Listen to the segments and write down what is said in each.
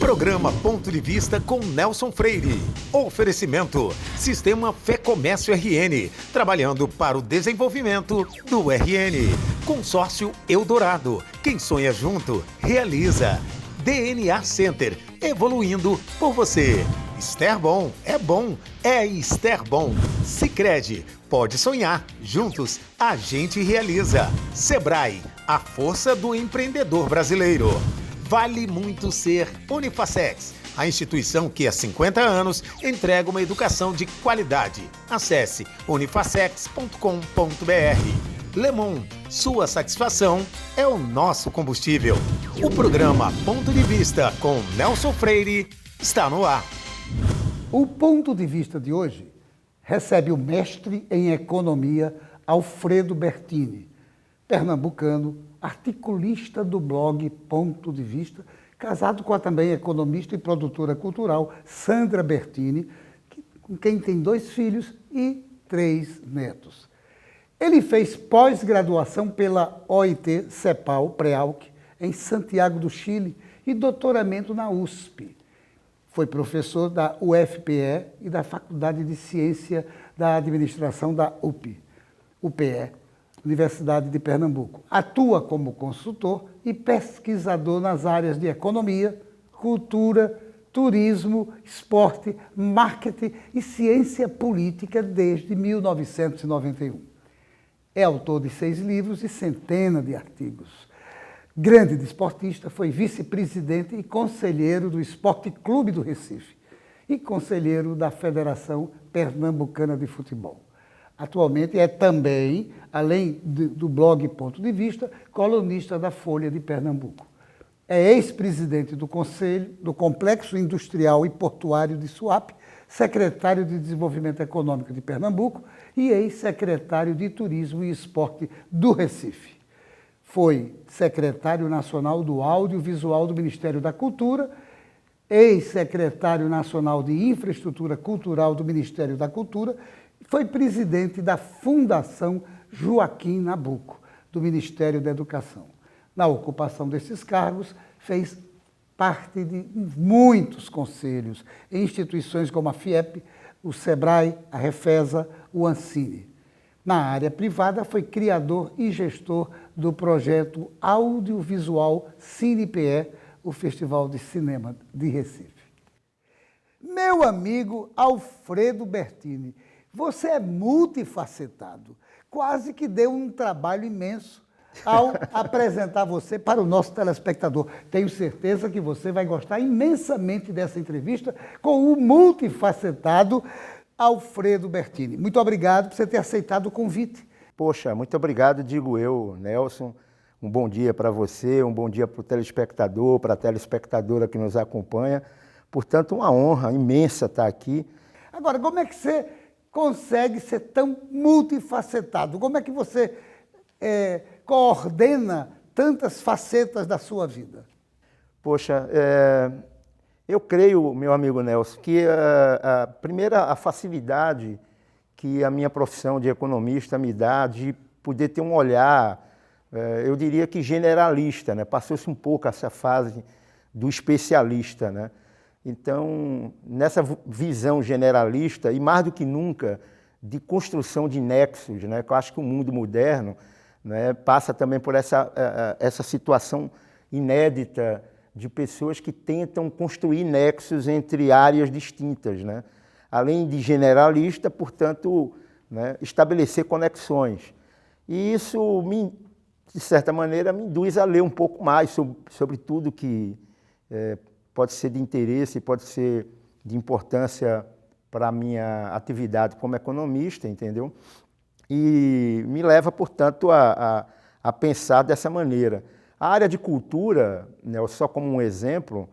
Programa Ponto de Vista com Nelson Freire. Oferecimento: Sistema Fé Comércio RN, trabalhando para o desenvolvimento do RN. Consórcio Eldorado, quem sonha junto, realiza. DNA Center, evoluindo por você. Esterbom, é Esterbom. Sicredi, pode sonhar, juntos a gente realiza. Sebrae, a força do empreendedor brasileiro. Vale muito ser Unifacex, a instituição que há 50 anos entrega uma educação de qualidade. Acesse unifacex.com.br. Lemon, sua satisfação é o nosso combustível. O programa Ponto de Vista com Nelson Freire está no ar. O Ponto de Vista de hoje recebe o mestre em economia Alfredo Bertini, pernambucano, articulista do blog Ponto de Vista, casado com a também economista e produtora cultural Sandra Bertini, com quem tem 2 filhos e 3 netos. Ele fez pós-graduação pela OIT CEPAL, Prealc, em Santiago do Chile, e doutoramento na USP. Foi professor da UFPE e da Faculdade de Ciência da Administração da UPE, Universidade de Pernambuco. Atua como consultor e pesquisador nas áreas de economia, cultura, turismo, esporte, marketing e ciência política desde 1991. É autor de 6 livros e centenas de artigos. Grande desportista, foi vice-presidente e conselheiro do Esporte Clube do Recife e conselheiro da Federação Pernambucana de Futebol. Atualmente é também, além do blog Ponto de Vista, colunista da Folha de Pernambuco. É ex-presidente do Conselho do Complexo Industrial e Portuário de Suape, secretário de Desenvolvimento Econômico de Pernambuco e ex-secretário de Turismo e Esporte do Recife. Foi secretário nacional do Audiovisual do Ministério da Cultura, ex-secretário nacional de Infraestrutura Cultural do Ministério da Cultura, foi presidente da Fundação Joaquim Nabuco, do Ministério da Educação. Na ocupação desses cargos, fez parte de muitos conselhos em instituições como a FIEP, o SEBRAE, a Refesa, o Ancine. Na área privada, foi criador e gestor do projeto audiovisual CinePE, o Festival de Cinema de Recife. Meu amigo Alfredo Bertini, você é multifacetado, quase que deu um trabalho imenso ao apresentar você para o nosso telespectador. Tenho certeza que você vai gostar imensamente dessa entrevista com o multifacetado Alfredo Bertini. Muito obrigado por você ter aceitado o convite. Poxa, muito obrigado, digo eu, Nelson. Um bom dia para você, um bom dia para o telespectador, para a telespectadora que nos acompanha. Portanto, uma honra imensa estar aqui. Agora, como é que você consegue ser tão multifacetado? Como é que você coordena tantas facetas da sua vida? Poxa, eu creio, meu amigo Nelson, que a facilidade que a minha profissão de economista me dá de poder ter um olhar, eu diria que generalista, né? Passou-se um pouco essa fase do especialista, né? Então, nessa visão generalista, e mais do que nunca, de construção de nexos, né? Eu acho que o mundo moderno, né, passa também por essa situação inédita de pessoas que tentam construir nexos entre áreas distintas, né? Além de generalista, portanto, né, estabelecer conexões. E isso, de certa maneira, me induz a ler um pouco mais sobre tudo que pode ser de interesse, pode ser de importância para a minha atividade como economista, entendeu? E me leva, portanto, a pensar dessa maneira. A área de cultura, né, só como um exemplo,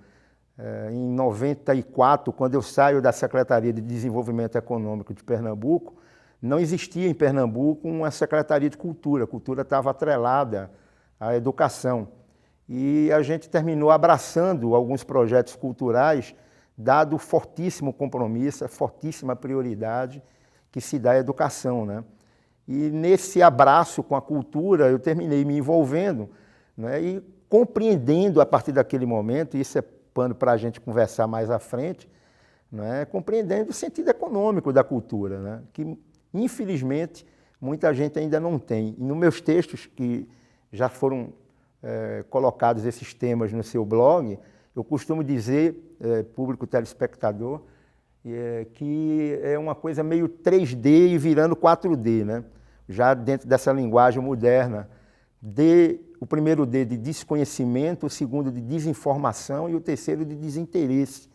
em 94, quando eu saio da Secretaria de Desenvolvimento Econômico de Pernambuco, não existia em Pernambuco uma Secretaria de Cultura. A cultura estava atrelada à educação. E a gente terminou abraçando alguns projetos culturais, dado o fortíssimo compromisso, a fortíssima prioridade que se dá à educação, né? E nesse abraço com a cultura, eu terminei me envolvendo, né, e compreendendo a partir daquele momento, isso é pano para a gente conversar mais à frente, né, compreendendo o sentido econômico da cultura, né, que, infelizmente, muita gente ainda não tem. E nos meus textos, que já foram colocados esses temas no seu blog, eu costumo dizer, público telespectador, que é uma coisa meio 3D e virando 4D, né? Já dentro dessa linguagem moderna. O primeiro D de desconhecimento, o segundo de desinformação e o terceiro de desinteresse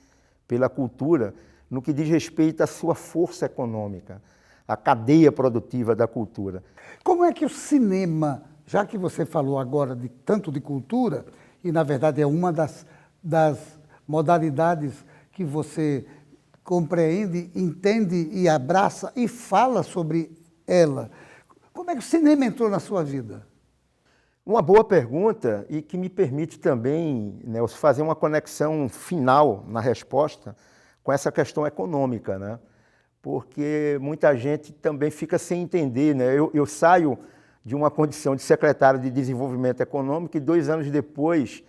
pela cultura, no que diz respeito à sua força econômica, a cadeia produtiva da cultura. Como é que o cinema, já que você falou agora tanto de cultura, e na verdade é uma das modalidades que você compreende, entende e abraça e fala sobre ela, como é que o cinema entrou na sua vida? Uma boa pergunta e que me permite também, Nelson, fazer uma conexão final na resposta com essa questão econômica, né? Porque muita gente também fica sem entender, né? Eu saio de uma condição de secretário de Desenvolvimento Econômico e 2 anos depois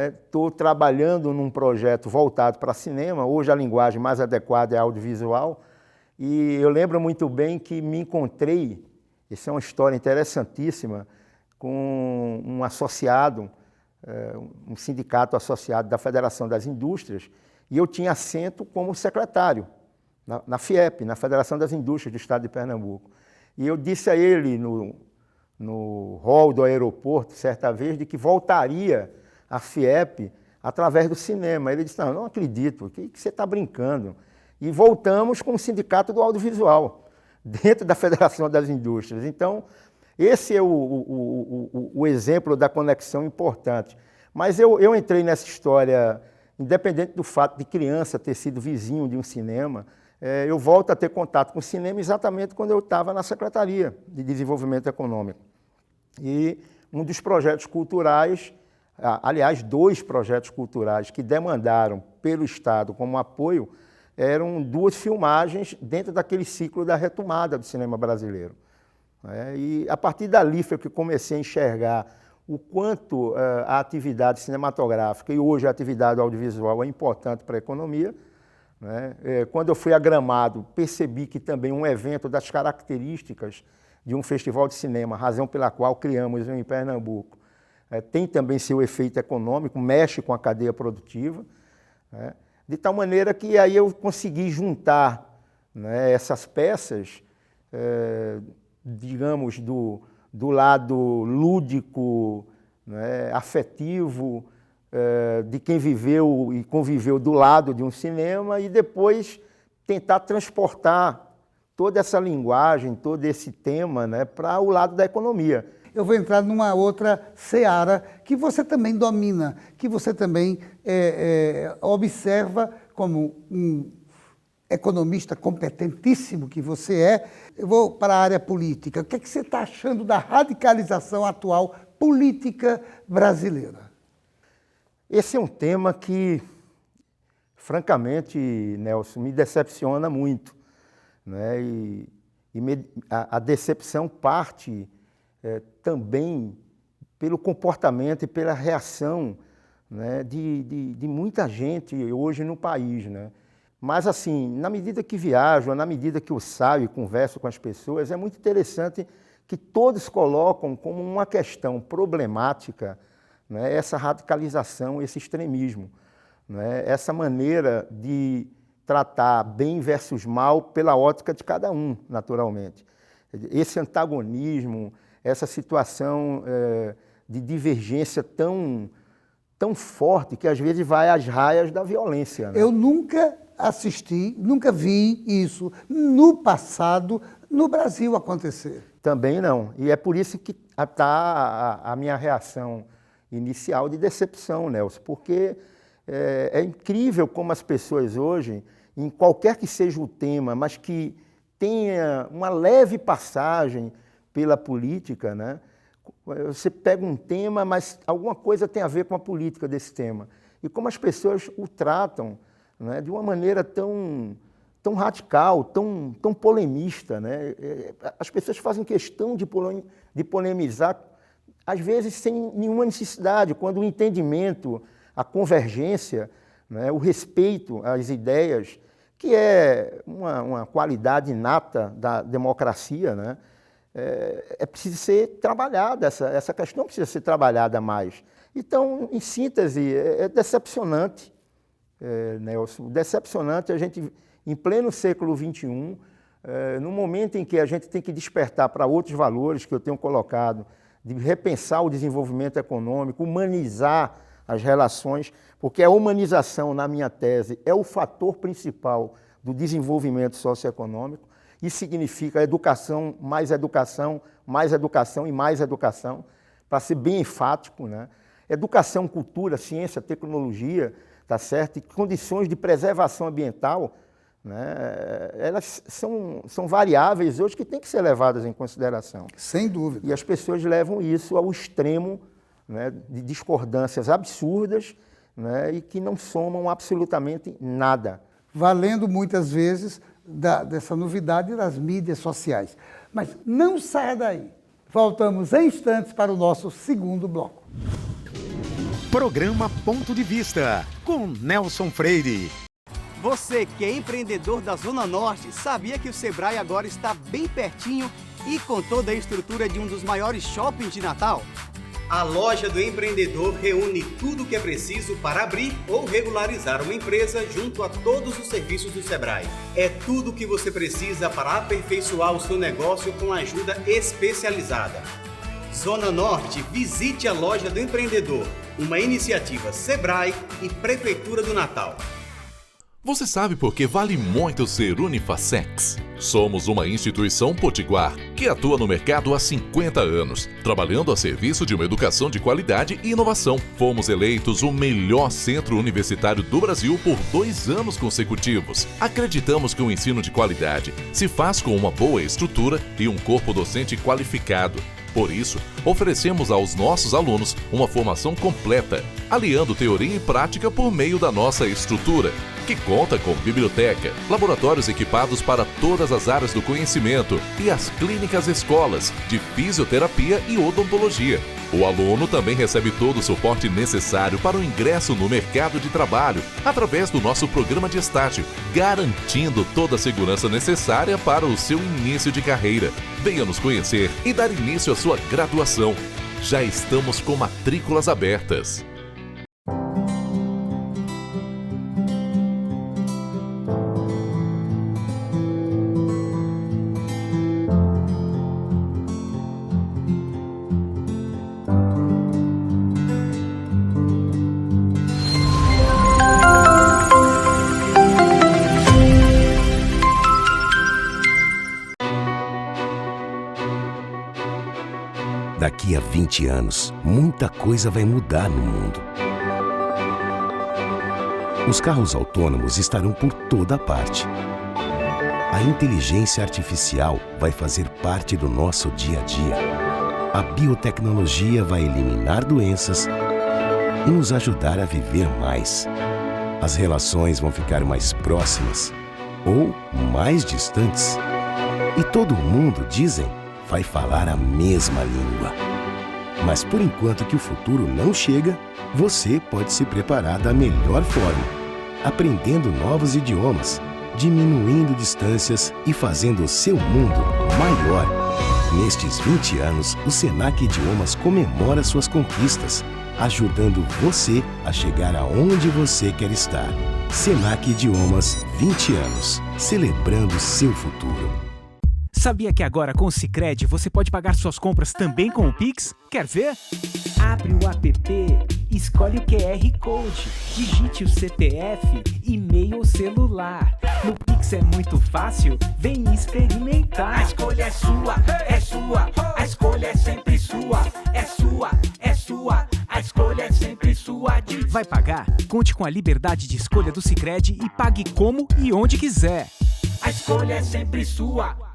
estou trabalhando num projeto voltado para cinema. Hoje a linguagem mais adequada é audiovisual, e eu lembro muito bem que me encontrei, essa é uma história interessantíssima, com um associado, um sindicato associado da Federação das Indústrias, e eu tinha assento como secretário na FIEP, na Federação das Indústrias do Estado de Pernambuco. E eu disse a ele no hall do aeroporto, certa vez, de que voltaria à FIEP através do cinema. Ele disse, não acredito, que você está brincando. E voltamos com o Sindicato do Audiovisual, dentro da Federação das Indústrias. Então, esse é o exemplo da conexão importante. Mas eu entrei nessa história, independente do fato de criança ter sido vizinho de um cinema, eu volto a ter contato com o cinema exatamente quando eu estava na Secretaria de Desenvolvimento Econômico. E um dos projetos culturais, aliás, 2 projetos culturais que demandaram pelo Estado como apoio, eram 2 filmagens dentro daquele ciclo da retomada do cinema brasileiro. E a partir dali foi que eu comecei a enxergar o quanto a atividade cinematográfica e hoje a atividade audiovisual é importante para a economia. Quando eu fui a Gramado, percebi que também um evento das características de um festival de cinema, razão pela qual criamos em Pernambuco, tem também seu efeito econômico, mexe com a cadeia produtiva, de tal maneira que aí eu consegui juntar essas peças, digamos, do lado lúdico, afetivo, de quem viveu e conviveu do lado de um cinema, e depois tentar transportar toda essa linguagem, todo esse tema, para o lado da economia. Eu vou entrar numa outra seara que você também domina, que você também observa como um economista competentíssimo que você é. Eu vou para a área política. O que é que você está achando da radicalização atual política brasileira? Esse é um tema que, francamente, Nelson, me decepciona muito. A decepção parte também pelo comportamento e pela reação de muita gente hoje no país. Mas, assim, na medida que viajo, na medida que eu saio e converso com as pessoas, é muito interessante que todos colocam como uma questão problemática essa radicalização, esse extremismo, essa maneira de tratar bem versus mal pela ótica de cada um, naturalmente. Esse antagonismo, essa situação de divergência tão forte que às vezes vai às raias da violência. Eu nunca assisti, nunca vi isso no passado no Brasil acontecer. Também não. E é por isso que está a minha reação inicial de decepção, Nelson, porque é incrível como as pessoas hoje, em qualquer que seja o tema, mas que tenha uma leve passagem pela política, você pega um tema, mas alguma coisa tem a ver com a política desse tema. E como as pessoas o tratam de uma maneira tão radical, tão polemista. As pessoas fazem questão de polemizar, às vezes sem nenhuma necessidade, quando o entendimento, a convergência, né, o respeito às ideias, que é uma qualidade inata da democracia, né? É preciso ser trabalhada, essa questão precisa ser trabalhada mais. Então, em síntese, é decepcionante, Nelson, decepcionante a gente, em pleno século XXI, no momento em que a gente tem que despertar para outros valores que eu tenho colocado, de repensar o desenvolvimento econômico, humanizar as relações, porque a humanização, na minha tese, é o fator principal do desenvolvimento socioeconômico. Isso significa educação, mais educação, mais educação e mais educação, para ser bem enfático, né? Educação, cultura, ciência, tecnologia, tá certo? E condições de preservação ambiental, né? Elas são variáveis hoje que têm que ser levadas em consideração. Sem dúvida. E as pessoas levam isso ao extremo, né, de discordâncias absurdas, né, e que não somam absolutamente nada. Valendo muitas vezes dessa novidade das mídias sociais. Mas não saia daí. Voltamos em instantes para o nosso segundo bloco. Programa Ponto de Vista, com Nelson Freire. Você que é empreendedor da Zona Norte, sabia que o Sebrae agora está bem pertinho e com toda a estrutura de um dos maiores shoppings de Natal? A Loja do Empreendedor reúne tudo o que é preciso para abrir ou regularizar uma empresa junto a todos os serviços do Sebrae. É tudo o que você precisa para aperfeiçoar o seu negócio com ajuda especializada. Zona Norte, visite a Loja do Empreendedor, uma iniciativa Sebrae e Prefeitura do Natal. Você sabe por que vale muito ser Unifacex? Somos uma instituição potiguar que atua no mercado há 50 anos, trabalhando a serviço de uma educação de qualidade e inovação. Fomos eleitos o melhor centro universitário do Brasil por 2 anos consecutivos. Acreditamos que o ensino de qualidade se faz com uma boa estrutura e um corpo docente qualificado. Por isso, oferecemos aos nossos alunos uma formação completa, aliando teoria e prática por meio da nossa estrutura, que conta com biblioteca, laboratórios equipados para todas as áreas do conhecimento e as clínicas escolas de fisioterapia e odontologia. O aluno também recebe todo o suporte necessário para o ingresso no mercado de trabalho, através do nosso programa de estágio, garantindo toda a segurança necessária para o seu início de carreira. Venha nos conhecer e dar início à sua graduação. Já estamos com matrículas abertas. Daqui a 20 anos, muita coisa vai mudar no mundo. Os carros autônomos estarão por toda parte. A inteligência artificial vai fazer parte do nosso dia a dia. A biotecnologia vai eliminar doenças e nos ajudar a viver mais. As relações vão ficar mais próximas ou mais distantes. E todo mundo, dizem, vai falar a mesma língua. Mas por enquanto que o futuro não chega, você pode se preparar da melhor forma, aprendendo novos idiomas, diminuindo distâncias e fazendo o seu mundo maior. Nestes 20 anos, o Senac Idiomas comemora suas conquistas, ajudando você a chegar aonde você quer estar. Senac Idiomas, 20 anos, celebrando seu futuro. Sabia que agora com o Sicredi você pode pagar suas compras também com o Pix? Quer ver? Abre o app, escolhe o QR Code, digite o CPF, e-mail ou celular. No Pix é muito fácil, vem experimentar. A escolha é sua, a escolha é sempre sua, é sua, a escolha é sempre sua. Vai pagar? Conte com a liberdade de escolha do Sicredi e pague como e onde quiser. A escolha é sempre sua.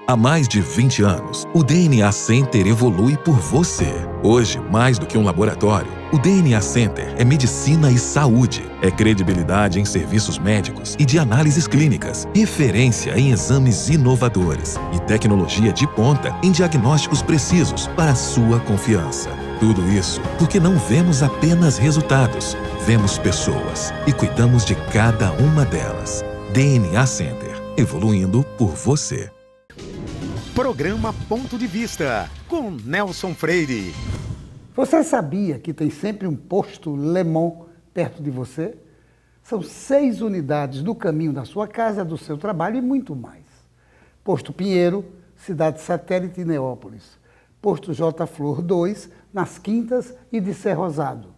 Há mais de 20 anos, o DNA Center evolui por você. Hoje, mais do que um laboratório, o DNA Center é medicina e saúde. É credibilidade em serviços médicos e de análises clínicas, referência em exames inovadores e tecnologia de ponta em diagnósticos precisos para a sua confiança. Tudo isso porque não vemos apenas resultados, Vemos pessoas e cuidamos de cada uma delas. DNA Center, evoluindo por você. Programa Ponto de Vista, com Nelson Freire. Você sabia que tem sempre um posto Lemon perto de você? São 6 unidades no caminho da sua casa, do seu trabalho e muito mais. Posto Pinheiro, Cidade Satélite e Neópolis. Posto J Flor 2, nas Quintas e de Ser Rosado.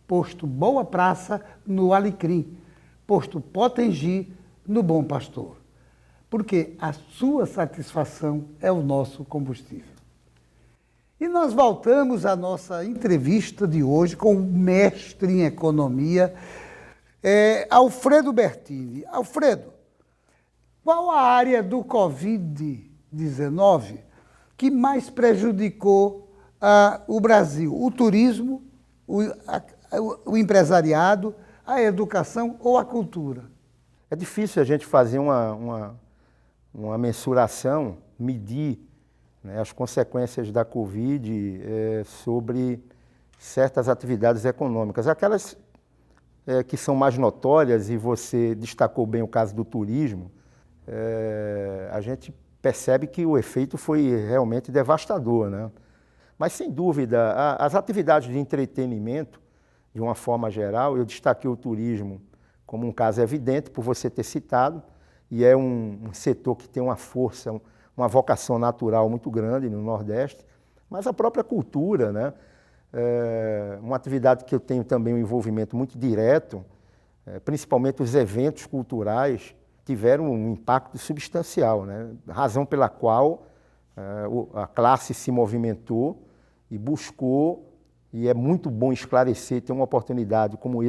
Posto Boa Praça, no Alecrim. Posto Potengi, no Bom Pastor. Porque a sua satisfação é o nosso combustível. E nós voltamos à nossa entrevista de hoje com o mestre em economia, Alfredo Bertini. Alfredo, qual a área do Covid-19 que mais prejudicou o Brasil? O turismo, o empresariado, a educação ou a cultura? É difícil a gente fazer uma mensuração, medir, né, as consequências da Covid sobre certas atividades econômicas. Aquelas que são mais notórias, e você destacou bem o caso do turismo, a gente percebe que o efeito foi realmente devastador, né? Mas, sem dúvida, as atividades de entretenimento, de uma forma geral, eu destaquei o turismo como um caso evidente, por você ter citado, e é um setor que tem uma força, uma vocação natural muito grande no Nordeste, mas a própria cultura, né? Uma atividade que eu tenho também um envolvimento muito direto, principalmente os eventos culturais, tiveram um impacto substancial, né? Razão pela qual a classe se movimentou e buscou, e é muito bom esclarecer, ter uma oportunidade como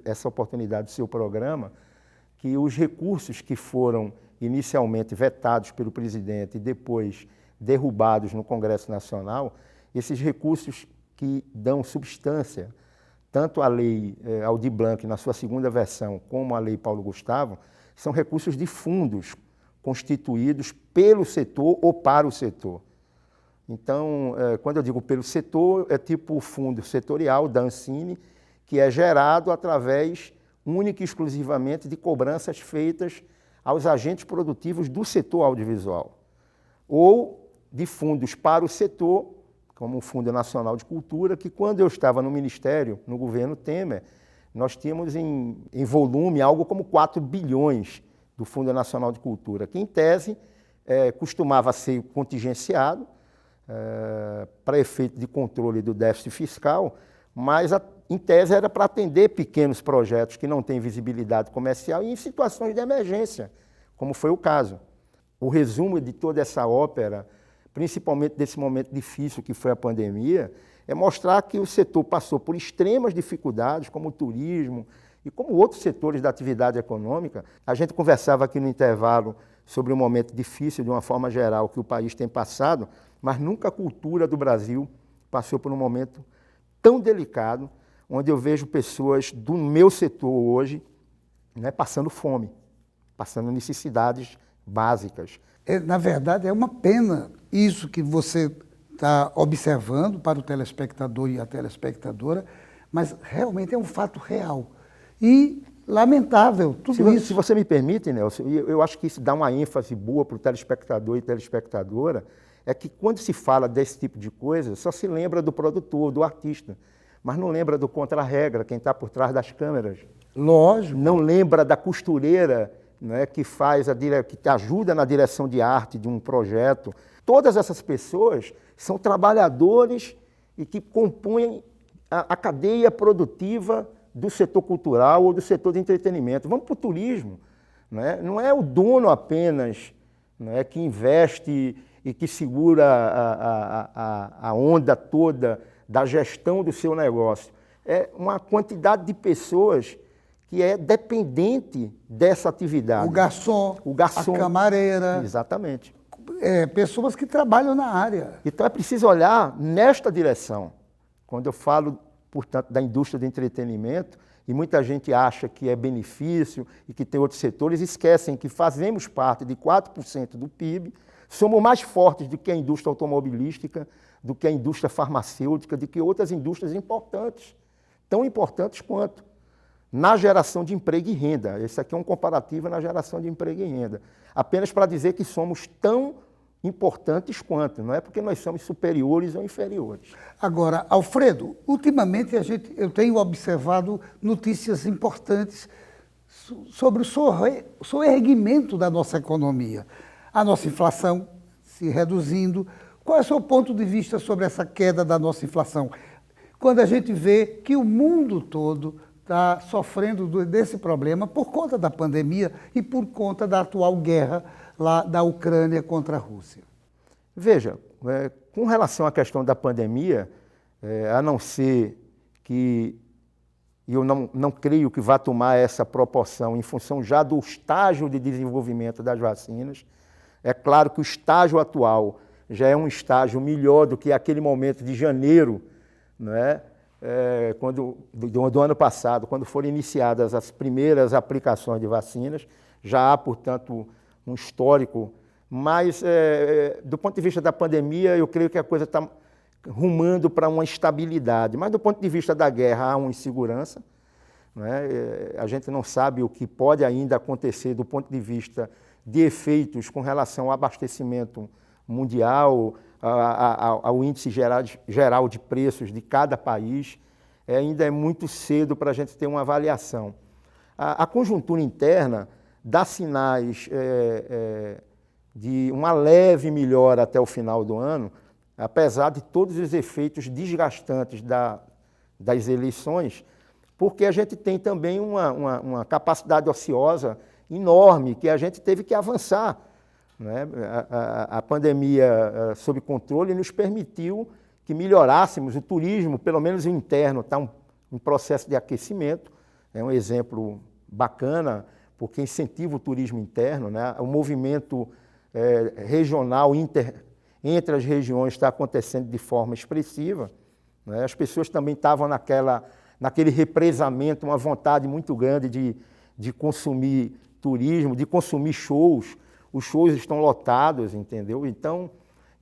essa oportunidade do seu programa, que os recursos que foram inicialmente vetados pelo presidente e depois derrubados no Congresso Nacional, esses recursos que dão substância, tanto à lei Aldir Blanc, na sua segunda versão, como à lei Paulo Gustavo, são recursos de fundos constituídos pelo setor ou para o setor. Então, quando eu digo pelo setor, é tipo o fundo setorial da Ancine, que é gerado através, única e exclusivamente, de cobranças feitas aos agentes produtivos do setor audiovisual. Ou de fundos para o setor, como o Fundo Nacional de Cultura, que quando eu estava no Ministério, no governo Temer, nós tínhamos em volume algo como 4 bilhões do Fundo Nacional de Cultura, que em tese costumava ser contingenciado para efeito de controle do déficit fiscal, mas em tese era para atender pequenos projetos que não têm visibilidade comercial e em situações de emergência, como foi o caso. O resumo de toda essa ópera, principalmente desse momento difícil que foi a pandemia, é mostrar que o setor passou por extremas dificuldades, como o turismo e como outros setores da atividade econômica. A gente conversava aqui no intervalo sobre um momento difícil, de uma forma geral, que o país tem passado, mas nunca a cultura do Brasil passou por um momento tão delicado, onde eu vejo pessoas do meu setor hoje, né, passando fome, passando necessidades básicas. Na verdade, é uma pena isso que você está observando para o telespectador e a telespectadora, mas realmente é um fato real e lamentável tudo isso. Se você me permite, Nelson, eu acho que isso dá uma ênfase boa para o telespectador e telespectadora, é que quando se fala desse tipo de coisa, só se lembra do produtor, do artista, mas não lembra do contra-regra, quem está por trás das câmeras. Lógico. Não lembra da costureira, né, que te ajuda na direção de arte de um projeto. Todas essas pessoas são trabalhadores e que compõem a cadeia produtiva do setor cultural ou do setor de entretenimento. Vamos para o turismo, né? Não é o dono apenas, né, que investe e que segura a onda toda da gestão do seu negócio. É uma quantidade de pessoas que é dependente dessa atividade. O garçom, a camareira. Exatamente. Pessoas que trabalham na área. Então é preciso olhar nesta direção. Quando eu falo, portanto, da indústria do entretenimento, e muita gente acha que é benefício e que tem outros setores, esquecem que fazemos parte de 4% do PIB, somos mais fortes do que a indústria automobilística, do que a indústria farmacêutica, do que outras indústrias importantes, tão importantes quanto. na geração de emprego e renda. Esse aqui é um comparativo na geração de emprego e renda. Apenas para dizer que somos tão importantes quanto, não é porque nós somos superiores ou inferiores. Agora, Alfredo, ultimamente eu tenho observado notícias importantes sobre o soerguimento da nossa economia. A nossa inflação se reduzindo. Qual é o seu ponto de vista sobre essa queda da nossa inflação? Quando a gente vê que o mundo todo está sofrendo desse problema por conta da pandemia e por conta da atual guerra lá da Ucrânia contra a Rússia. Veja, com relação à questão da pandemia, a não ser que eu não creio que vá tomar essa proporção em função já do estágio de desenvolvimento das vacinas, é claro que o estágio atual já é um estágio melhor do que aquele momento de janeiro, não é? Do ano passado, quando foram iniciadas as primeiras aplicações de vacinas, já há, portanto, um histórico, mas do ponto de vista da pandemia, eu creio que a coisa está rumando para uma estabilidade, mas do ponto de vista da guerra há uma insegurança, né? A gente não sabe o que pode ainda acontecer do ponto de vista de efeitos com relação ao abastecimento mundial, ao índice geral de preços de cada país. Ainda é muito cedo para a gente ter uma avaliação. A conjuntura interna dá sinais de uma leve melhora até o final do ano, apesar de todos os efeitos desgastantes das eleições, porque a gente tem também uma capacidade ociosa enorme que a gente teve que avançar, né? A pandemia sob controle nos permitiu que melhorássemos o turismo, pelo menos o interno, está em processo de aquecimento, é um exemplo bacana, porque incentiva o turismo interno, né? O movimento regional entre as regiões está acontecendo de forma expressiva, né? As pessoas também estavam naquele represamento, uma vontade muito grande de consumir turismo, de consumir shows. Os shows estão lotados, entendeu? Então,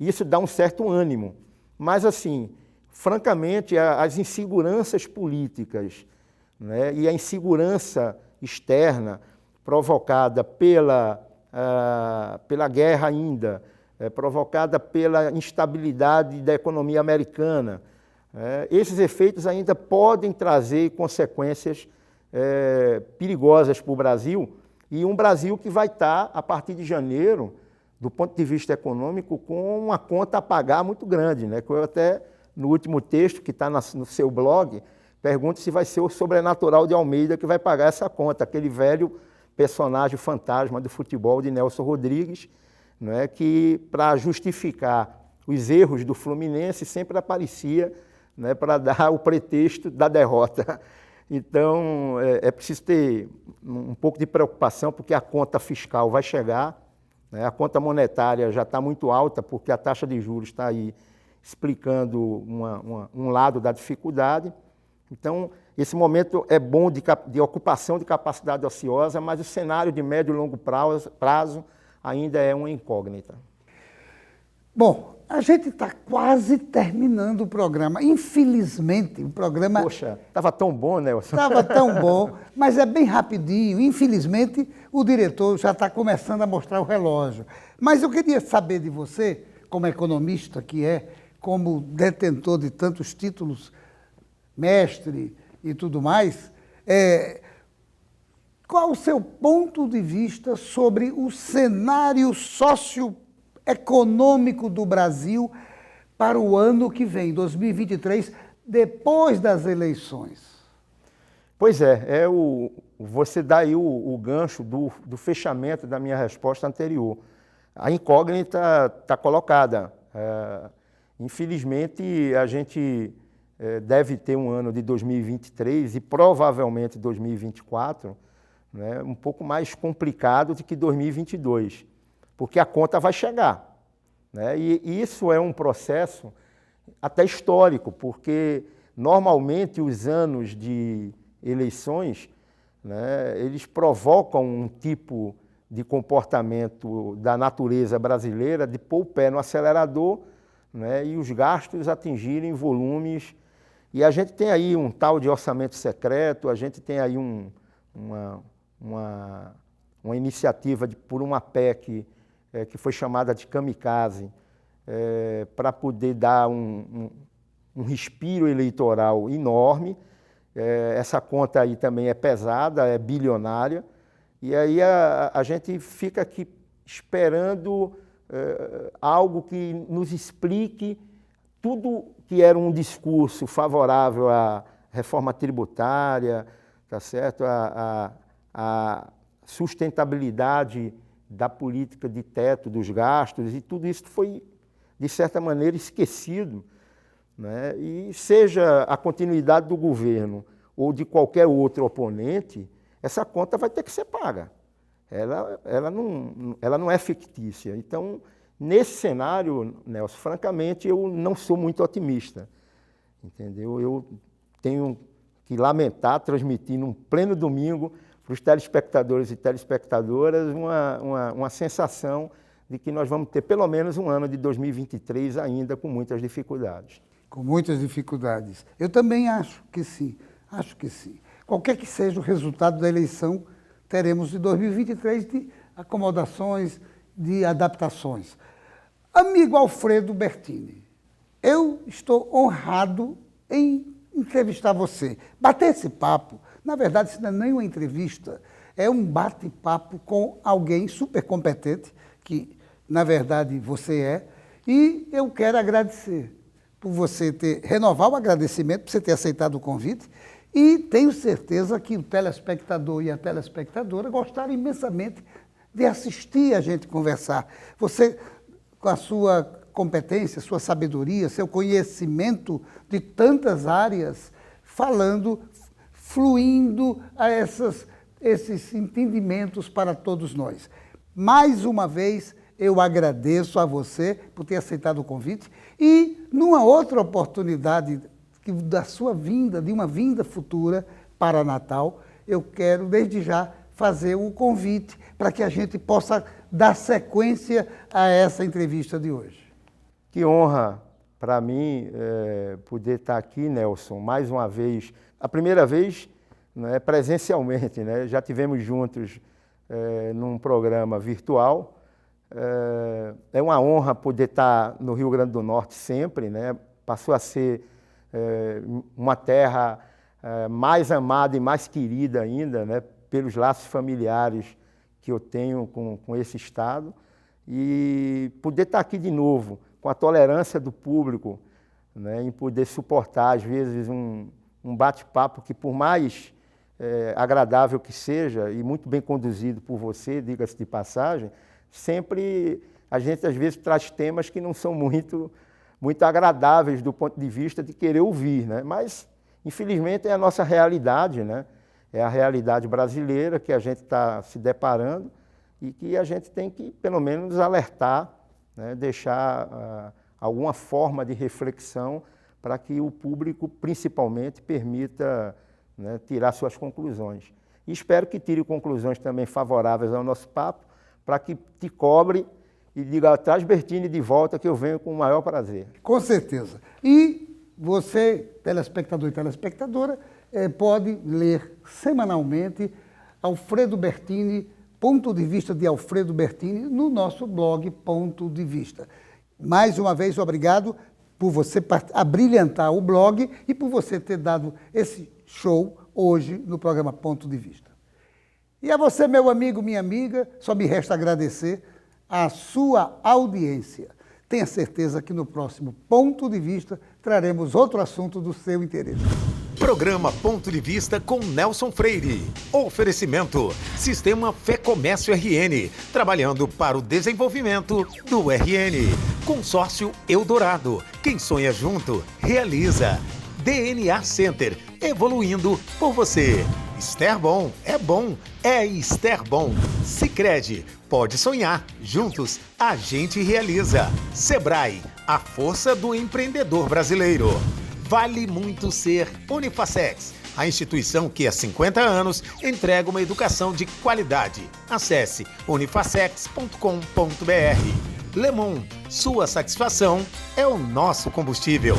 isso dá um certo ânimo. Mas, assim, francamente, as inseguranças políticas, né, e a insegurança externa provocada pela guerra ainda, provocada pela instabilidade da economia americana, esses efeitos ainda podem trazer consequências perigosas para o Brasil, e um Brasil que vai estar, a partir de janeiro, do ponto de vista econômico, com uma conta a pagar muito grande, né? Que eu até, no último texto que está no seu blog, pergunto se vai ser o Sobrenatural de Almeida que vai pagar essa conta, aquele velho personagem fantasma do futebol de Nelson Rodrigues, né? Que, para justificar os erros do Fluminense, sempre aparecia, né, para dar o pretexto da derrota. Então, é preciso ter um pouco de preocupação, porque a conta fiscal vai chegar, né? A conta monetária já está muito alta, porque a taxa de juros está aí explicando um lado da dificuldade. Então, esse momento é bom de ocupação de capacidade ociosa, mas o cenário de médio e longo prazo ainda é uma incógnita. Bom, a gente está quase terminando o programa. Infelizmente, o programa... Poxa, estava tão bom, Nelson. Estava tão bom, mas é bem rapidinho. Infelizmente, o diretor já está começando a mostrar o relógio. Mas eu queria saber de você, como economista que é, como detentor de tantos títulos, mestre e tudo mais, qual o seu ponto de vista sobre o cenário socioeconômico do Brasil para o ano que vem, 2023, depois das eleições? Pois você dá aí o gancho do fechamento da minha resposta anterior. A incógnita está colocada. Infelizmente, a gente deve ter um ano de 2023 e provavelmente 2024, né, um pouco mais complicado do que 2022, porque a conta vai chegar, né? E isso é um processo até histórico, porque normalmente os anos de eleições, né, eles provocam um tipo de comportamento da natureza brasileira de pôr o pé no acelerador, né, e os gastos atingirem volumes E a gente tem aí um tal de orçamento secreto, a gente tem aí uma iniciativa por uma PEC que foi chamada de kamikaze, para poder dar um respiro eleitoral enorme. Essa conta aí também é pesada, é bilionária, e aí a gente fica aqui esperando algo que nos explique tudo que era um discurso favorável à reforma tributária, tá certo? A sustentabilidade da política de teto dos gastos, e tudo isso foi, de certa maneira, esquecido, né? E seja a continuidade do governo ou de qualquer outro oponente, essa conta vai ter que ser paga. Ela não é fictícia. Então, nesse cenário, Nelson, francamente, eu não sou muito otimista, entendeu? Eu tenho que lamentar, transmitir num pleno domingo para os telespectadores e telespectadoras uma sensação de que nós vamos ter pelo menos um ano de 2023 ainda com muitas dificuldades. Com muitas dificuldades. Eu também acho que sim, Qualquer que seja o resultado da eleição, teremos de 2023 de acomodações, de adaptações. Amigo Alfredo Bertini, eu estou honrado em entrevistar você, bater esse papo. Na verdade, isso não é nem uma entrevista, é um bate-papo com alguém super competente, que na verdade você é, e eu quero agradecer por você renovar o agradecimento, por você ter aceitado o convite, e tenho certeza que o telespectador e a telespectadora gostaram imensamente de assistir a gente conversar. Você, com a sua competência, sua sabedoria, seu conhecimento de tantas áreas, falando, fluindo a esses entendimentos para todos nós. Mais uma vez, eu agradeço a você por ter aceitado o convite e, numa outra oportunidade da sua vinda, de uma vinda futura para Natal, eu quero, desde já, fazer o convite para que a gente possa dar sequência a essa entrevista de hoje. Que honra para mim poder estar aqui, Nelson, mais uma vez. A primeira vez, né, presencialmente, né? Já tivemos juntos num programa virtual. É uma honra poder estar no Rio Grande do Norte sempre, né? Passou a ser uma terra mais amada e mais querida ainda, né? Pelos laços familiares que eu tenho com esse estado. E poder estar aqui de novo, com a tolerância do público, né? Em poder suportar, às vezes, um bate-papo que, por mais agradável que seja, e muito bem conduzido por você, diga-se de passagem, sempre a gente, às vezes, traz temas que não são muito agradáveis do ponto de vista de querer ouvir, né? Mas, infelizmente, é a nossa realidade, né? É a realidade brasileira que a gente está se deparando e que a gente tem que, pelo menos, alertar, né? Deixar alguma forma de reflexão para que o público, principalmente, permita, né, tirar suas conclusões. E espero que tire conclusões também favoráveis ao nosso papo, para que te cobre e diga, traz Bertini de volta, que eu venho com o maior prazer. Com certeza. E você, telespectador e telespectadora, pode ler semanalmente Alfredo Bertini, Ponto de Vista de Alfredo Bertini, no nosso blog Ponto de Vista. Mais uma vez, obrigado por você abrilhantar o blog e por você ter dado esse show hoje no programa Ponto de Vista. E a você, meu amigo, minha amiga, só me resta agradecer a sua audiência. Tenha certeza que no próximo Ponto de Vista traremos outro assunto do seu interesse. Programa Ponto de Vista com Nelson Freire. Oferecimento: Sistema Fé Comércio RN, trabalhando para o desenvolvimento do RN. Consórcio Eldorado. Quem sonha junto, realiza. DNA Center, evoluindo por você. Esterbom é bom, é Esterbom. Sicredi, pode sonhar, juntos a gente realiza. Sebrae, a força do empreendedor brasileiro. Vale muito ser Unifacex, a instituição que há 50 anos entrega uma educação de qualidade. Acesse unifacex.com.br. Lemon, sua satisfação é o nosso combustível.